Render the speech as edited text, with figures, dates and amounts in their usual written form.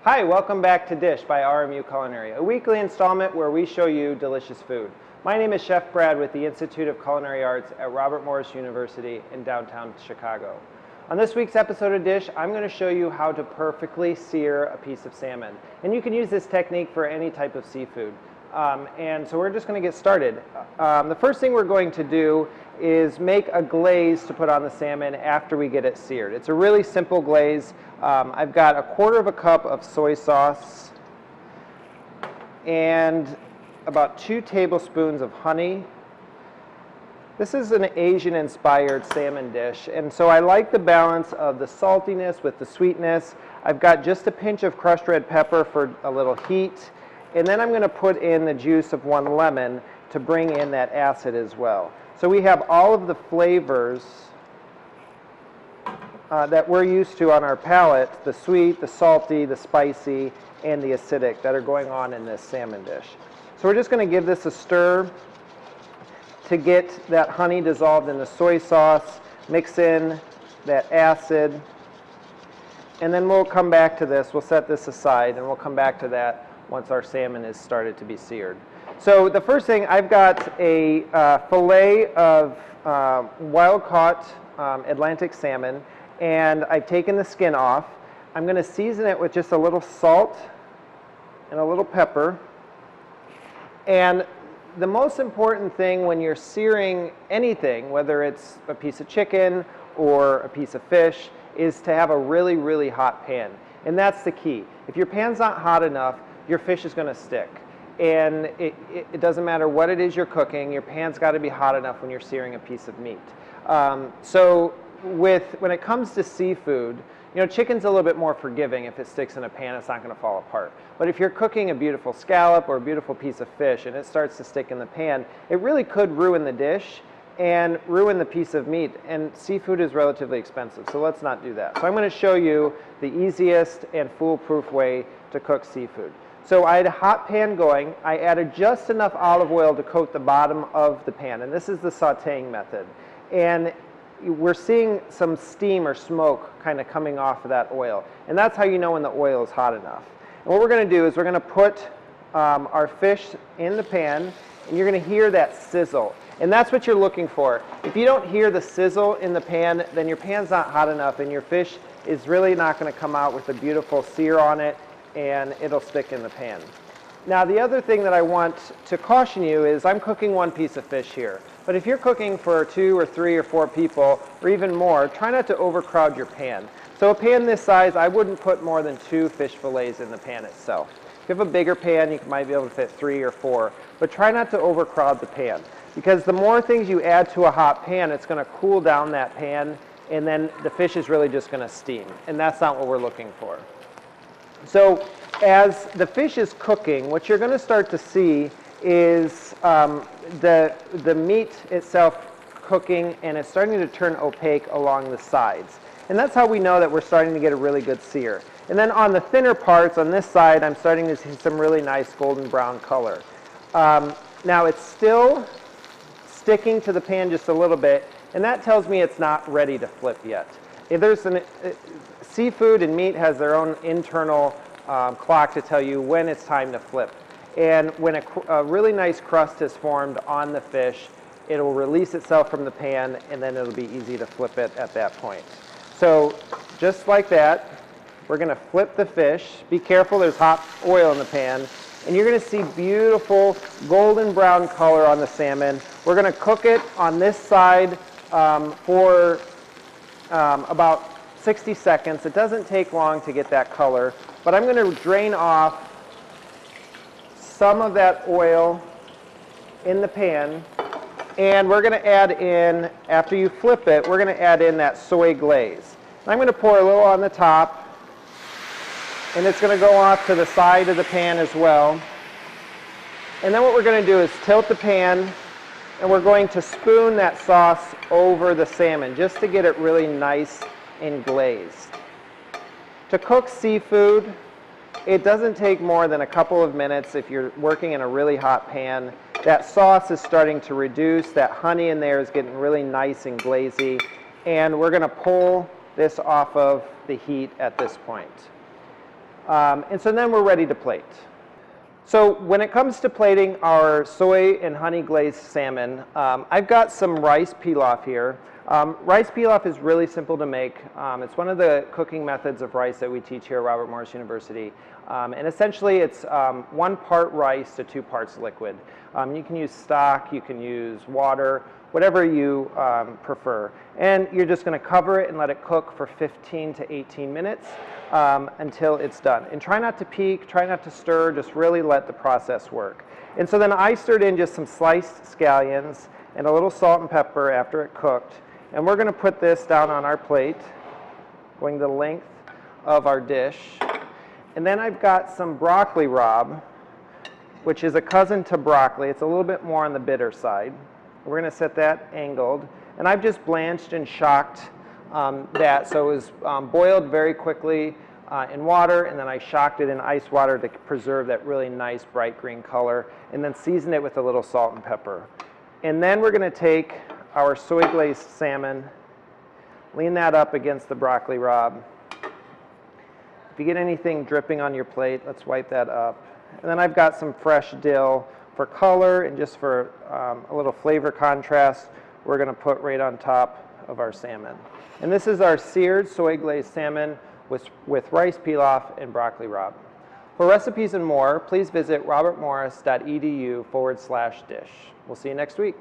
Hi, welcome back to Dish by RMU Culinary, a weekly installment where we show you delicious food. My name is Chef Brad with the Institute of Culinary Arts at Robert Morris University in downtown Chicago. On this week's episode of Dish, I'm going to show you how to perfectly sear a piece of salmon. And you can use this technique for any type of seafood. And so we're just going to get started. The first thing we're going to do is make a glaze to put on the salmon after we get it seared. It's a really simple glaze. I've got 1/4 cup of soy sauce and about 2 tablespoons of honey. This is an Asian-inspired salmon dish, and so I like the balance of the saltiness with the sweetness. I've got just a pinch of crushed red pepper for a little heat, and then I'm going to put in the juice of 1 lemon to bring in that acid as well. So we have all of the flavors that we're used to on our palate, the sweet, the salty, the spicy, and the acidic that are going on in this salmon dish. So we're just going to give this a stir to get that honey dissolved in the soy sauce, mix in that acid, and then we'll come back to this. We'll set this aside, and we'll come back to that once our salmon is started to be seared. So the first thing, I've got a fillet of wild-caught Atlantic salmon, and I've taken the skin off. I'm going to season it with just a little salt and a little pepper. And the most important thing when you're searing anything, whether it's a piece of chicken or a piece of fish, is to have a really, really hot pan. And that's the key. If your pan's not hot enough, your fish is going to stick. And it doesn't matter what it is you're cooking, your pan's got to be hot enough when you're searing a piece of meat. When it comes to seafood, you know, chicken's a little bit more forgiving. If it sticks in a pan, it's not going to fall apart. But if you're cooking a beautiful scallop or a beautiful piece of fish and it starts to stick in the pan, it really could ruin the dish and ruin the piece of meat. And seafood is relatively expensive, so let's not do that. So I'm going to show you the easiest and foolproof way to cook seafood. So I had a hot pan going. I added just enough olive oil to coat the bottom of the pan, and this is the sautéing method. And we're seeing some steam or smoke kind of coming off of that oil, and that's how you know when the oil is hot enough. And what we're going to do is we're going to put our fish in the pan, and you're going to hear that sizzle, and that's what you're looking for. If you don't hear the sizzle in the pan, then your pan's not hot enough, and your fish is really not going to come out with a beautiful sear on it, and it'll stick in the pan. Now, the other thing that I want to caution you is I'm cooking 1 piece of fish here. But if you're cooking for 2 or 3 or 4 people, or even more, try not to overcrowd your pan. So a pan this size, I wouldn't put more than 2 fish fillets in the pan itself. If you have a bigger pan, you might be able to fit 3 or 4. But try not to overcrowd the pan, because the more things you add to a hot pan, it's going to cool down that pan, and then the fish is really just going to steam. And that's not what we're looking for. So as the fish is cooking, what you're going to start to see is the meat itself cooking, and it's starting to turn opaque along the sides. And that's how we know that we're starting to get a really good sear. And then on the thinner parts, on this side, I'm starting to see some really nice golden brown color. Now it's still sticking to the pan just a little bit, and that tells me it's not ready to flip yet. If there's seafood and meat has their own internal clock to tell you when it's time to flip. And when a really nice crust is formed on the fish, it'll release itself from the pan, and then it'll be easy to flip it at that point. So just like that, we're going to flip the fish. Be careful, there's hot oil in the pan. And you're going to see beautiful golden brown color on the salmon. We're going to cook it on this side for about 60 seconds. It doesn't take long to get that color, but I'm going to drain off some of that oil in the pan, and we're going to add in, after you flip it, we're going to add in that soy glaze. And I'm going to pour a little on the top, and it's going to go off to the side of the pan as well. And then what we're going to do is tilt the pan, and we're going to spoon that sauce over the salmon just to get it really nice and glazed. To cook seafood, it doesn't take more than a couple of minutes if you're working in a really hot pan. That sauce is starting to reduce. That honey in there is getting really nice and glazy. And we're going to pull this off of the heat at this point. And so then we're ready to plate. So when it comes to plating our soy and honey glazed salmon, I've got some rice pilaf here. Rice pilaf is really simple to make. It's one of the cooking methods of rice that we teach here at Robert Morris University. And essentially it's 1 part rice to 2 parts liquid. You can use stock, you can use water, whatever you prefer. And you're just going to cover it and let it cook for 15 to 18 minutes until it's done. And try not to peek, try not to stir, just really let the process work. And so then I stirred in just some sliced scallions and a little salt and pepper after it cooked. And we're going to put this down on our plate, going the length of our dish. And then I've got some broccoli rabe, which is a cousin to broccoli. It's a little bit more on the bitter side. We're going to set that angled. And I've just blanched and shocked that, so it was boiled very quickly in water, and then I shocked it in ice water to preserve that really nice bright green color, and then season it with a little salt and pepper. And then we're going to take our soy glazed salmon, lean that up against the broccoli rabe. If you get anything dripping on your plate, let's wipe that up. And then I've got some fresh dill for color, and just for a little flavor contrast, we're going to put right on top of our salmon. And this is our seared soy glazed salmon with rice pilaf and broccoli rabe. For recipes and more, please visit robertmorris.edu/dish. We'll see you next week.